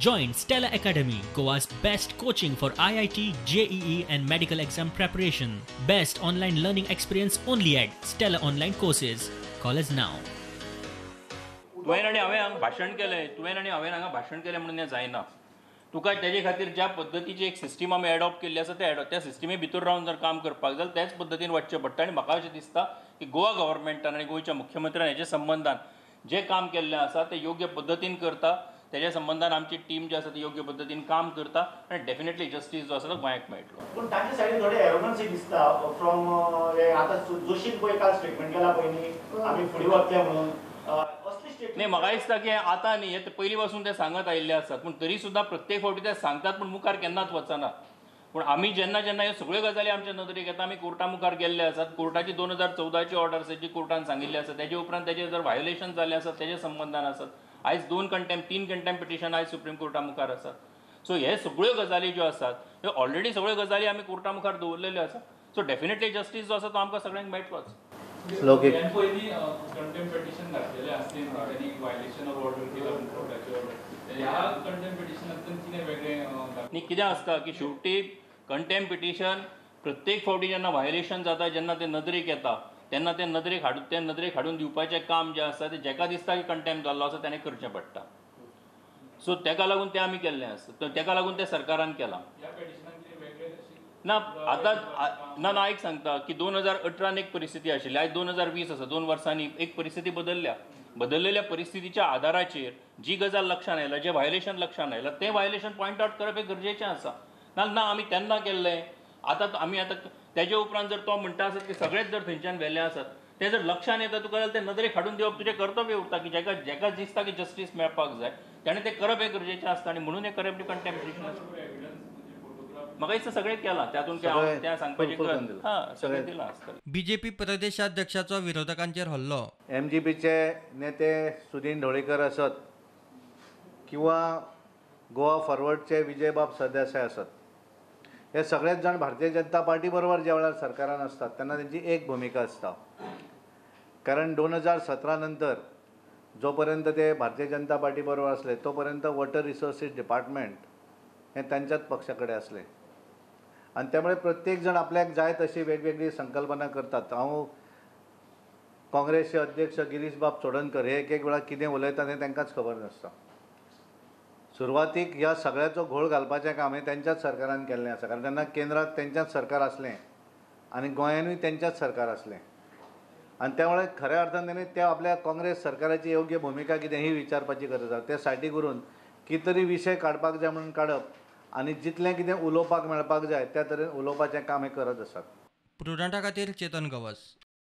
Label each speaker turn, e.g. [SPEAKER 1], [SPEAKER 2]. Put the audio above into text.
[SPEAKER 1] Join Stella Academy, Goa's best coaching for IIT, JEE and medical exam preparation. Best online learning experience only at Stella Online Courses. Call us now.
[SPEAKER 2] तुवें आनी हांवें हांगा भाशण केलें तुवें आनी हांवें हांगा भाशण केलें म्हणून हें जायना. तुका तेजे खातीर ज्या पद्दतीची एक सिस्टीम आमी एडॉप्ट केल्ली आसा त्या सिस्टिमे भितर रावन जर काम करपाक जाल्यार त्याच पद्दतीन वचचें पडटा. आनी म्हाका अशें दिसता की गोवा गव्हर्मेंटान आनी गोंयच्या मुख्यमंत्र्यान हेच्या संबंधान जें काम केल्लें आसा तें योग्य पद्दतीन करता. तेज्या संबंधान आमची टीम जी आसा ती योग्य पद्दतीन काम करता आनी डेफिनेटली जस्टीस जो आसा तो गोंयाक मेळटलो.
[SPEAKER 3] पूण ताचे सायडीन थोडे एरोगन्सी दिसता फ्रॉम आतां जोशीन पळय काल स्टेटमेंट केला पळय न्ही आमी फुडें वतले म्हणून असली स्टेटमेंट
[SPEAKER 2] नाही म्हाका दिसता की आतां न्ही हे पयलीं पासून ते सांगत आयिल्ले आसात पूण तरी सुद्दां प्रत्येक फावटी ते सांगतात पूण मुखार केन्नाच वचना. पूण आमी जेन्ना जेन्ना ह्यो सगळ्यो गजाली आमच्या नदरेक येता आमी कोर्टा मुखार गेल्ले आसात. कोर्टाची 2014ची ऑर्डर आसा जी कोर्टान सांगिल्ली आसा तेजे उपरांत तेजे जर व्हायोलेशन जाल्ले आसात तेजे संबंधान आसात. आयज 3 कंटेम्प्ट पिटिशन आयज सुप्रीम कोर्टा मुखार आसात. सो हे सगळ्यो गजाली ज्यो आसात ह्यो ऑलरेडी सगळ्यो गजाली आमी कोर्टा मुखार दवरलेल्यो आसा. सो डेफिनेटली जस्टीस जो आसा तो आमकां सगळ्यांक मेळटलोच.
[SPEAKER 4] लौकिक कंटेम्प्ट पिटिशन घातलेले असले त्यांनी व्हायलेशन ऑफ ऑर्डर केला कोर्टाची ऑर्डर ह्या कंटेम्प्ट पिटिशनांतल्यान कितें वेगळें
[SPEAKER 2] न्ही कितें आसता की शेवटी कंटेम्प्ट पिटिशन प्रत्येक फावटी जेन्ना व्हायोलेशन जाता जेन्ना ते नदरेक येता तेन्ना ते नदरेक हाडून दिवपाचें काम जें आसा तें जेका दिसता की कंटेम्प्ट जाल्लो आसा ताणें करचें पडटा. सो तेका लागून तें आमी केल्लें आसा तेका लागून तें सरकारान केलां. ना आतां ना एक सांगता की 2018 एक परिस्थिती आशिल्ली आयज 2020 आसा 2 वर्सांनी एक परिस्थिती बदललेल्या परिस्थितीच्या आदाराचेर जी गजाल लक्षांत आयला जें व्हायोलेशन लक्षांत आयलां तें व्हायोलेशन पॉयंट आवट करप हे गरजेचें आसा. ना आमी तेन्ना केल्लें आतां तेजे उपरांत जर तो म्हणटा आसत की सगळेच जर थंयच्यान व्हेल्ले आसात ते जर लक्षांत येता तुका जाल्यार तें नदरेक हाडून दिवप तुजें कर्तव्य उरता की जेका दिसता की जस्टीस मेळपाक जाय ताणें तें करप हे गरजेचें आसता आनी म्हणून हें करप कंटेम्प्ट पिटिशन म्हाका दिसता सगळें केलां तातूंत त्या सांगपाचें सगळें दिलां आसतलें.
[SPEAKER 5] बीजेपी प्रदेशाध्यक्षाचो विरोधकांचेर हल्लो.
[SPEAKER 4] एमजीपीचे नेते सुदीन ढवळीकर आसत किंवा गोवा फॉरवर्डचे विजयबाब सरदेसाय आसत हे सगळेच जाण भारतीय जनता पार्टी बरोबर ज्या वेळार सरकारान असतात तेन्ना तेंची एक भुमिका आसता. कारण 2017 नंतर जो पर्यंत ते भारतीय जनता पार्टी बरोबर आसले तो पर्यंत वॉटर रिसोर्सीस डिपार्टमेंट हे तांच्याच पक्षा कडेन आसलें आनी त्यामुळे प्रत्येक जण आपल्याक जाय तशी वेगवेगळी संकल्पना करतात. हांव काँग्रेसचे अध्यक्ष गिरीश बाब चोडणकर हे एक वेळा कितें उलयतात हें तांकांच खबर नासता. सुरवातीक ह्या सगळ्याचो घोळ घालपाचें काम हें तेंच्याच सरकारान केल्लें आसा. कारण तेन्ना केंद्रात तेंच्याच सरकार आसलें आनी गोंयानूय तेंच्याच सरकार आसलें आनी त्यामुळे खऱ्या अर्थान तेणी त्या आपल्या काँग्रेस सरकाराची योग्य भुमिका कितें ही विचारपाची गरज आसा. ते सायटी करून कितें तरी विशय काडपाक जाय म्हणून काडप आनी जितलें कितें उलोवपाक मेळपाक जाय त्या तरेन उलोवपाचें काम हे करत आसात.
[SPEAKER 5] प्रुडंटा खातीर चेतन गवस.